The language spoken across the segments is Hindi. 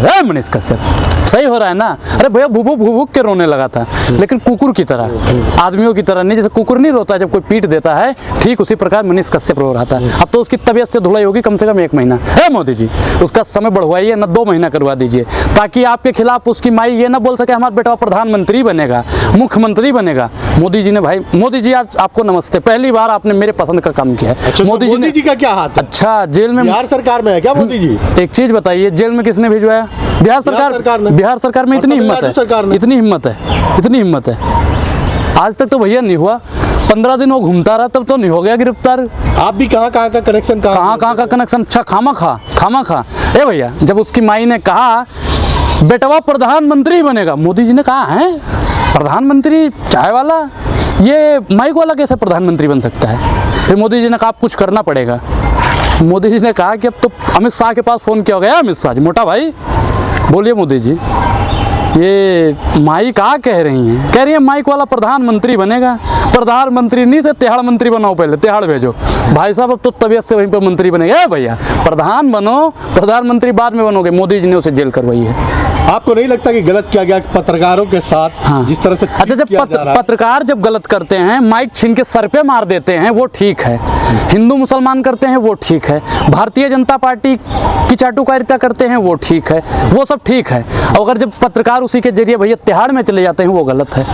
है मनीष कश्यप, सही हो रहा है ना। अरे भैया भूभू भूभूक के रोने लगा था, लेकिन कुकुर की तरह, आदमियों की तरह नहीं। जैसे कुकुर नहीं रोता जब कोई पीट देता है, ठीक उसी प्रकार मनीष कश्यप रो रहा था। अब तो उसकी तबीयत से धुलाई होगी कम से कम 1 महीना है। मोदी जी उसका समय बढ़वाइए ना, 2 महीना करवा दीजिए, ताकि आपके खिलाफ उसकी माई ये ना बोल सके हमारा बेटा प्रधानमंत्री बनेगा, मुख्यमंत्री बनेगा। मोदी जी ने भाई, मोदी जी आज आपको नमस्ते, पहली बार आपने मेरे पसंद का काम किया है। अच्छा, मोदी जी का क्या हाथ है? अच्छा, जेल में बिहार सरकार में है क्या मोदी जी? एक चीज बताइए, जेल में किसने भिजवाया? बिहार सरकार ने। बिहार सरकार में इतनी हिम्मत है, इतनी हिम्मत है, इतनी हिम्मत है। आज तक तो भैया नहीं हुआ, 15 दिन वो घूमता रहा, तब तो नहीं हो गया गिरफ्तार। आप भी कहाँ का कनेक्शन, कहाँ का कनेक्शन? अच्छा, खामा खा ए भैया, जब उसकी माई ने कहा बेटवा प्रधानमंत्री बनेगा, मोदी जी ने कहा है प्रधानमंत्री चाय वाला, ये माइक वाला कैसे प्रधानमंत्री बन सकता है? फिर मोदी जी ने कहा आप कुछ करना पड़ेगा। मोदी जी ने कहा कि अब तो अमित शाह के पास फ़ोन किया हो गया। अमित शाह जी, मोटा भाई बोलिए मोदी जी, ये माई कहाँ कह रही हैं? कह रही है माइक वाला प्रधानमंत्री बनेगा। प्रधानमंत्री नहीं से तिहाड़ मंत्री बनाओ, पहले तिहाड़ भेजो भाई साहब, अब तो तबीयत से वहीं पर मंत्री बनेगा। भैया प्रधान बनो, प्रधानमंत्री बाद में बनोगे। मोदी जी ने उसे जेल करवाई है। आपको नहीं लगता कि गलत किया गया पत्रकारों के साथ? हाँ। जिस तरह से अच्छा, जब पत्रकार जब गलत करते हैं, माइक छीन के सर पे मार देते हैं, वो ठीक है। हिंदू मुसलमान करते हैं, वो ठीक है। भारतीय जनता पार्टी की चाटुकारिता करते हैं, वो ठीक है, वो सब ठीक है। अगर जब पत्रकार उसी के जरिए भैया तिहाड़ में चले जाते हैं, वो गलत है।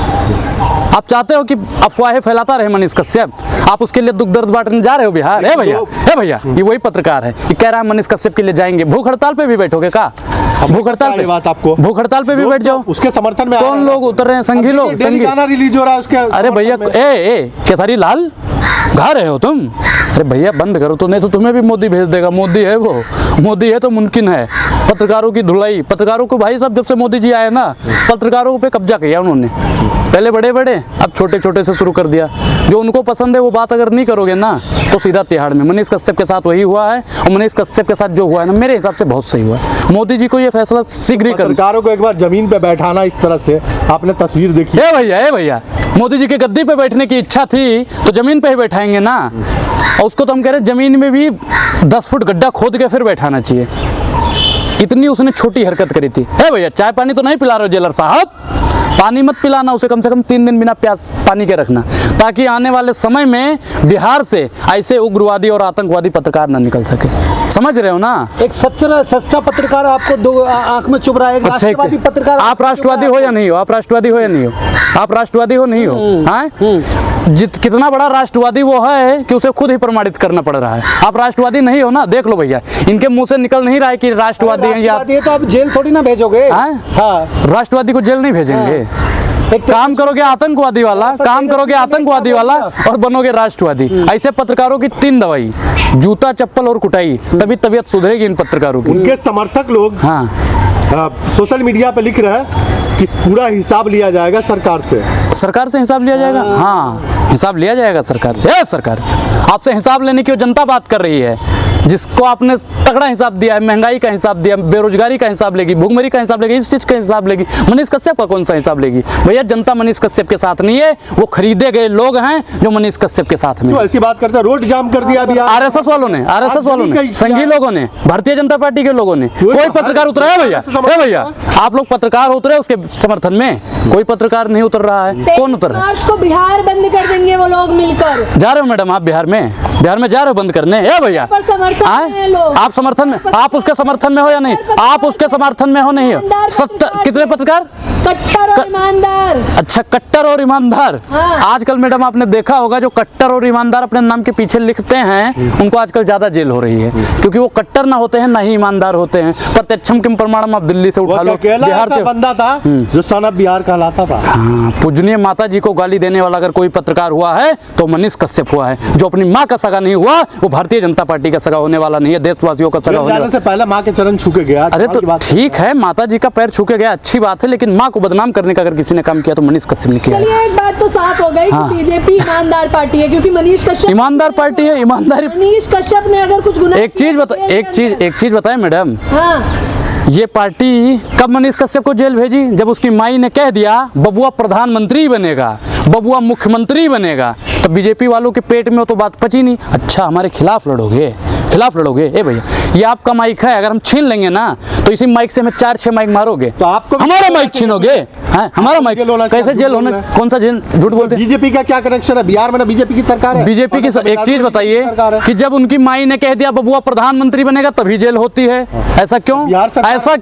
आप चाहते हो कि अफवाहें फैलाता रहे मनीष कश्यप, आप उसके लिए दुख दर्द बांटने जा रहे हो बिहार? है भैया, ये वही पत्रकार है, ये कह रहा है मनीष कश्यप के लिए जाएंगे। भूख हड़ताल पे भी बैठोगे का? भूख हड़ताल पे बात आपको, भूख हड़ताल पे भी बैठ जाओ। उसके समर्थन में कौन लोग उतर रहे हैं? संघी लोग, संघी गाना रिलीज हो रहा है उसके। अरे भैया केसरी लाल गा रहे हो तुम? अरे भैया बंद करो तो, नहीं तो तुम्हें भी मोदी भेज देगा। मोदी है वो, मोदी है तो मुमकिन है। पत्रकारों की धुलाई, पत्रकारों को भाई साहब जब से मोदी जी आए ना, पत्रकारों पे कब्जा किया उन्होंने। पहले बड़े बड़े, अब छोटे छोटे से शुरू कर दिया। जो उनको पसंद है वो बात अगर नहीं करोगे ना, तो सीधा तिहाड़ में। मनीष कश्यप के साथ वही हुआ है, और मनीष कश्यप के साथ जो हुआ है ना, मेरे हिसाब से बहुत सही हुआ है। मोदी जी को ये फैसला शीघ्र ही करना। पत्रकारों को एक बार जमीन पे बैठाना इस तरह से, आपने तस्वीर देखी है भैया, मोदी जी के गद्दी पे बैठने की इच्छा थी तो जमीन पे ही बैठाएंगे ना। और उसको तो हम कह रहे हैं जमीन में भी 10 फुट गड्ढा खोद के फिर बैठाना चाहिए। इतनी उसने छोटी हरकत करी थी। है भैया, चाय पानी तो नहीं पिला रहे हो जेलर साहब, पानी मत पिलाना उसे, कम से कम 3 दिन बिना प्यास पानी के रखना, ताकि आने वाले समय में बिहार से ऐसे उग्रवादी और आतंकवादी पत्रकार न निकल सके। समझ रहे हो ना? एक सच्चा पत्रकार आपको 2 आंख में चुभ रहा है। राष्ट्रवादी पत्रकार, आप राष्ट्रवादी हो या नहीं हो? आप राष्ट्रवादी हो या नहीं हो? आप राष्ट्रवादी हो नहीं हो? कितना बड़ा राष्ट्रवादी वो है कि उसे खुद ही प्रमाणित करना पड़ रहा है। आप राष्ट्रवादी नहीं हो ना, देख लो भैया, इनके मुंह से निकल नहीं रहा है कि राष्ट्रवादी हैं या। तो आप जेल थोड़ी ना भेजोगे। हाँ, राष्ट्रवादी को जेल नहीं भेजेंगे। एक काम करोगे आतंकवादी वाला, काम करोगे आतंकवादी वाला और बनोगे राष्ट्रवादी। ऐसे पत्रकारों की 3 दवाई, जूता चप्पल और कुटाई, तभी तबीयत सुधरेगी इन पत्रकारों की। उनके समर्थक लोग सोशल मीडिया पे लिख रहे हैं कि पूरा हिसाब लिया जाएगा सरकार से। सरकार से हिसाब लिया जाएगा? हाँ, हिसाब लिया जाएगा सरकार से। सरकार आपसे हिसाब लेने की जनता बात कर रही है, जिसको आपने तगड़ा हिसाब दिया है, महंगाई का हिसाब दिया, बेरोजगारी का हिसाब लेगी, भूखमरी का हिसाब लेगी, इस चीज का हिसाब लेगी। मनीष कश्यप का कौन सा हिसाब लेगी? भैया जनता मनीष कश्यप के साथ नहीं है, वो खरीदे गए लोग हैं जो मनीष कश्यप के साथ में। तो ऐसी बात करते हैं, रोड जाम कर दिया अभी आरएसएस वालों ने, संघी लोगों ने, भारतीय जनता पार्टी के लोगों ने। कोई पत्रकार उतरा है भैया? आप लोग पत्रकार उतरे उसके समर्थन में? कोई पत्रकार नहीं उतर रहा है। कौन उतर रहा है? बिहार बंद कर देंगे वो लोग मिलकर। जा रहे हो मैडम आप बिहार में जा रहे हो बंद करने? भैया आप समर्थन में, आप उसके समर्थन में हो या नहीं? आप उसके समर्थन में हो नहीं हो? कितने पत्रकार कट्टर और ईमानदार? अच्छा, कट्टर और ईमानदार। हाँ। आजकल मैडम आपने देखा होगा जो कट्टर और ईमानदार अपने नाम के पीछे लिखते हैं, उनको आजकल ज्यादा जेल हो रही है, क्योंकि वो कट्टर ना होते हैं ना ही ईमानदार होते हैं। प्रत्यक्षम किम प्रमाणम आप दिल्ली से उठा लो, बिहार से बंदा था जो सन ऑफ बिहार कहलाता था। हाँ, पूजनीय माता जी को गाली देने वाला अगर कोई पत्रकार हुआ है तो मनीष कश्यप हुआ है। जो अपनी माँ का सगा नहीं हुआ, वो भारतीय जनता पार्टी का सगा होने वाला नहीं है, देशवासियों का सगा होने वाला से पहले माँ के चरण छू के गया। अरे तो ठीक है, माता जी का पैर छू के गया, अच्छी बात है, लेकिन माँ को बदनाम करने का अगर किसी ने काम किया तो मनीष कश्यप ने किया। चलिए एक बात तो साफ हो गई कि बीजेपी ईमानदार पार्टी है, क्योंकि मनीष कश्यप ईमानदार पार्टी है। ईमानदारी, मनीष कश्यप ने अगर कुछ गुनाह, एक चीज बताए मैडम, हाँ, ये पार्टी कब मनीष कश्यप को जेल भेजी? जब उसकी माई ने कह दिया बबुआ प्रधानमंत्री बनेगा, बबुआ मुख्यमंत्री बनेगा, तो बीजेपी वालों के पेट में तो बात पची नहीं। अच्छा, हमारे खिलाफ लड़ोगे, खिलाफ लड़ोगे? ए भैया, ये आपका माइक है, अगर हम छीन लेंगे ना तो इसी माइक से हमें 4-6 माइक मारोगे। तो आपको हमारा माइक छीनोगे? हैं, हमारा माइक कैसे जेल होना? कौन सा जेल? झूठ बोलते हैं। बीजेपी का क्या कनेक्शन है? बिहार में ना बीजेपी की सरकार है। बीजेपी की एक चीज बताइए कि जब उनकी माई ने कह दिया बबुआ प्रधानमंत्री बनेगा तभी जेल होती है, ऐसा क्यों? ऐसा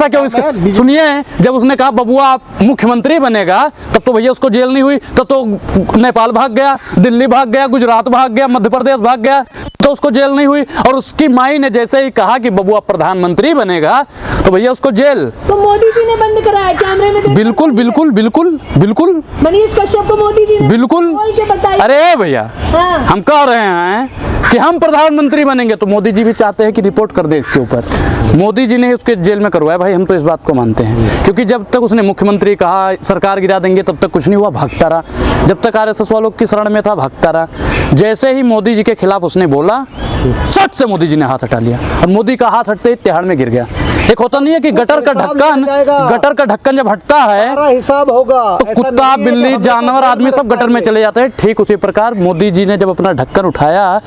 क्यों? सुनिए, जब उसने कहा बबुआ आप मुख्यमंत्री बनेगा तब तो भैया उसको जेल नहीं हुई, तब तो नेपाल भाग गया, दिल्ली भाग गया, गुजरात भाग गया, मध्य प्रदेश भाग गया, तो उसको जेल नहीं हुई। और उसकी माई ने जैसे ही कहा कि बबुआ प्रधानमंत्री बनेगा तो भैया उसको जेल। तो मोदी जी ने बंद कराया कैमरे में? बिल्कुल बिल्कुल बिल्कुल बिल्कुल। मनीष कश्यप को मोदी जी ने बिल्कुल बोल के बताया। अरे भैया, हाँ। हम कह रहे हैं कि हम प्रधानमंत्री बनेंगे तो मोदी जी भी चाहते हैं कि रिपोर्ट कर दे इसके ऊपर। मोदी जी ने उसके जेल में करवाया भाई, हम तो इस बात को मानते हैं, क्योंकि जब तक उसने मुख्यमंत्री कहा सरकार गिरा देंगे तब तक कुछ नहीं हुआ, भागता रहा। जब तक आरएसएस वालों की शरण में था भागता रहा। जैसे ही मोदी जी के खिलाफ उसने बोला, सट से मोदी जी ने हाथ हटा लिया, और मोदी का हाथ हटते ही तिहाड़ में गिर गया। एक होता नहीं है कि गटर का ढक्कन जब हटता है हिसाब होगा तो कुत्ता, बिल्ली, जानवर, आदमी सब गटर में चले जाते हैं। ठीक उसी प्रकार मोदी जी ने जब अपना ढक्कन उठाया,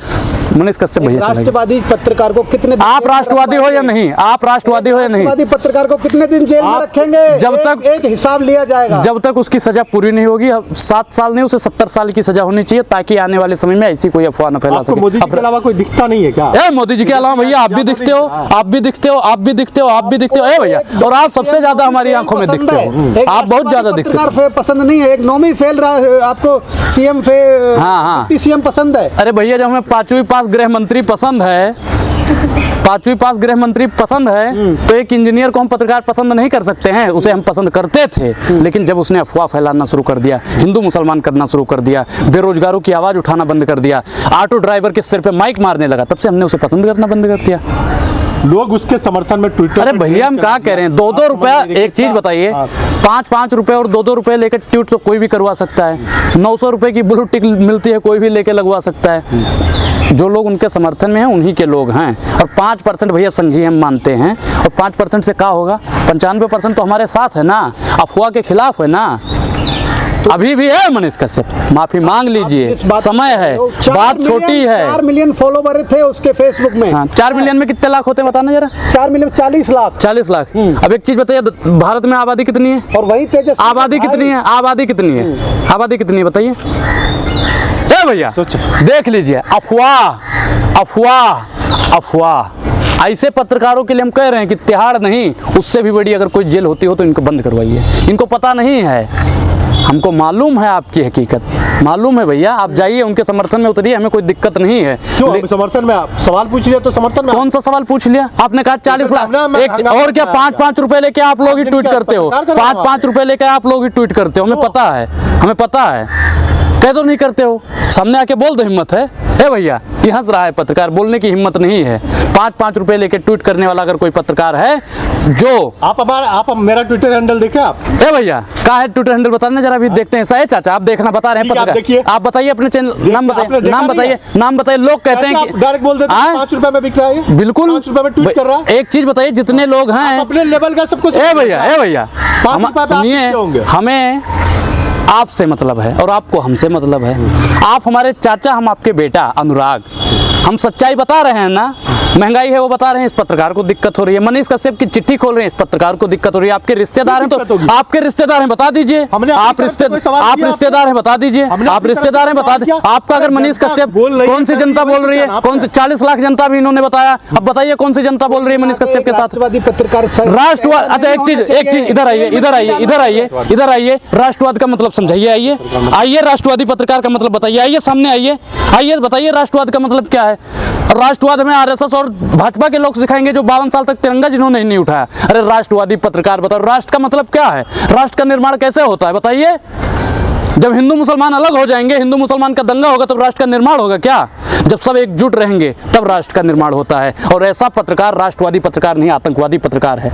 मनीष कश्यप भैया चले गए। राष्ट्रवादी पत्रकार को कितने दिन आप राष्ट्रवादी हो या नहीं? आप राष्ट्रवादी हो या नहीं? राष्ट्रवादी पत्रकार को कितने दिन जेल में रखेंगे? जब तक एक हिसाब लिया जाएगा, जब तक उसकी सजा पूरी नहीं होगी। 7 साल नहीं, उसे 70 साल की सजा होनी चाहिए, ताकि आने वाले समय में ऐसी कोई अफवाह न फैला सके। मोदी जी के अलावा कोई दिखता नहीं है क्या? मोदी जी के अलावा भैया आप भी दिखते हो, आप भी दिखते हो, आप भी दिखते हो, आप भी दिखते हो। भैया, और आप सबसे ज्यादा हमारी आंखों में दिखते हो, आप बहुत ज्यादा दिखते हो। पसंद नहीं है, एक नोमी फेल आपको सीएम सीएम पसंद है। अरे भैया, जब हमें 5वीं पास गृह मंत्री पसंद है, 5वीं पास गृह मंत्री पसंद है, तो एक इंजीनियर को हम पत्रकार पसंद नहीं कर सकते हैं? उसे हम पसंद करते थे, लेकिन जब उसने अफवाह फैलाना शुरू कर दिया, हिंदू मुसलमान करना शुरू कर दिया, बेरोजगारों की आवाज उठाना बंद कर दिया, ऑटो ड्राइवर के सिर पे माइक मारने लगा, तब से हमने उसे पसंद करना बंद कर दिया। लोग उसके समर्थन में ट्विटर। अरे भैया, हम क्या कह रहे हैं? 2-2 रुपया, एक चीज बताइए, 5-5 रुपए और 2-2 रुपए लेकर ट्वीट तो कोई भी करवा सकता है। 900 रुपए की ब्लू टिक मिलती है, कोई भी लेके लगवा सकता है। जो लोग उनके समर्थन में हैं उन्हीं के लोग हैं। और 5% भैया संघी हम मानते हैं, और 5% से क्या होगा? 95% तो हमारे साथ है ना, अफवाह के खिलाफ है ना। अभी भी है मनीष कश्यप, माफी मांग लीजिए, समय है, बात छोटी है। 4 मिलियन फॉलोवर थे उसके फेसबुक में। हाँ, 4 मिलियन में कितने लाख होते हैं बताना जरा? 4 मिलियन 40 लाख। 40 लाख। अब एक चीज बताइए, भारत में आबादी कितनी है? और वही तेजस्वी आबादी कितनी है? आबादी कितनी है? आबादी कितनी है बताइए? भैया देख लीजिए, अफवाह अफवाह अफवाह। ऐसे पत्रकारों के लिए हम कह रहे हैं कि तिहाड़ नहीं, उससे भी बड़ी अगर कोई जेल होती हो तो इनको बंद करवाइए। इनको पता नहीं है, हमको मालूम है आपकी हकीकत, मालूम है भैया। आप जाइए, उनके समर्थन में उतरिए, हमें कोई दिक्कत नहीं है। क्यों समर्थन में? आप सवाल पूछ लिया तो समर्थन में कौन सा सवाल पूछ लिया आपने? कहा 40 लाख और क्या 5-5 रुपए लेके आप लोग ही ट्वीट करते हो? 5-5 रुपए लेके आप लोग ही ट्वीट करते हो, हमें पता है, हमें पता है। कह तो नहीं करते हो, सामने आके बोल दो, हिम्मत है भैया। ये हंस रहा है पत्रकार, बोलने की हिम्मत नहीं है। 5-5 रुपए लेके ट्वीट करने वाला अगर कोई पत्रकार है जो आप मेरा ट्विटर हैंडल देखे आप? भैया क्या है ट्विटर हैंडल बताना जरा, अभी देखते हैं। सही चाचा, आप देखना बता रहे हैं पत्रकार, आप बताइए अपने चैनल नाम बताइए, नाम बताइए। लोग कहते हैं कि डायरेक्ट बोल देते हैं 5 रुपए में बिक रहा है। बिल्कुल 5 रुपए में ट्वीट कर रहा है। एक चीज बताइए, जितने लोग हैं अपने लेवल का सब कुछ। भैया सुनिए, हमें आपसे मतलब है और आपको हमसे मतलब है। आप हमारे चाचा, हम आपके बेटा अनुराग। हम सच्चाई बता रहे हैं ना, महंगाई है वो बता रहे हैं, इस पत्रकार को दिक्कत हो रही है। मनीष कश्यप की चिट्ठी खोल रहे हैं, इस पत्रकार को दिक्कत हो रही है। आपके रिश्तेदार हैं तो आपके रिश्तेदार हैं, बता दीजिए। आप रिश्तेदार हैं, बता दीजिए। आप रिश्तेदार हैं, बता दीजिए। आपका अगर मनीष कश्यप, कौन सी जनता बोल रही है? कौन सी 40 लाख जनता भी इन्होंने बताया, अब बताइए कौन सी जनता बोल रही है मनीष कश्यप के साथ? राष्ट्रवाद। अच्छा एक चीज इधर आइए, राष्ट्रवाद का मतलब समझाइए। आइए राष्ट्रवादी पत्रकार का मतलब बताइए। आइए सामने आइए बताइए राष्ट्रवाद का मतलब क्या है। राष्ट्रवाद में आरएसएस और भाजपा के लोग सिखाएंगे जो 52 साल तक तिरंगा जिन्होंने नहीं उठाया। अरे राष्ट्रवादी पत्रकार बताओ, राष्ट्र का मतलब क्या है? राष्ट्र का निर्माण कैसे होता है बताइए? जब हिंदू मुसलमान अलग हो जाएंगे, हिंदू मुसलमान का दंगा होगा, तब राष्ट्र का निर्माण होगा क्या? जब सब एकजुट रहेंगे तब राष्ट्र का निर्माण होता है। और ऐसा पत्रकार राष्ट्रवादी पत्रकार नहीं, आतंकवादी पत्रकार है।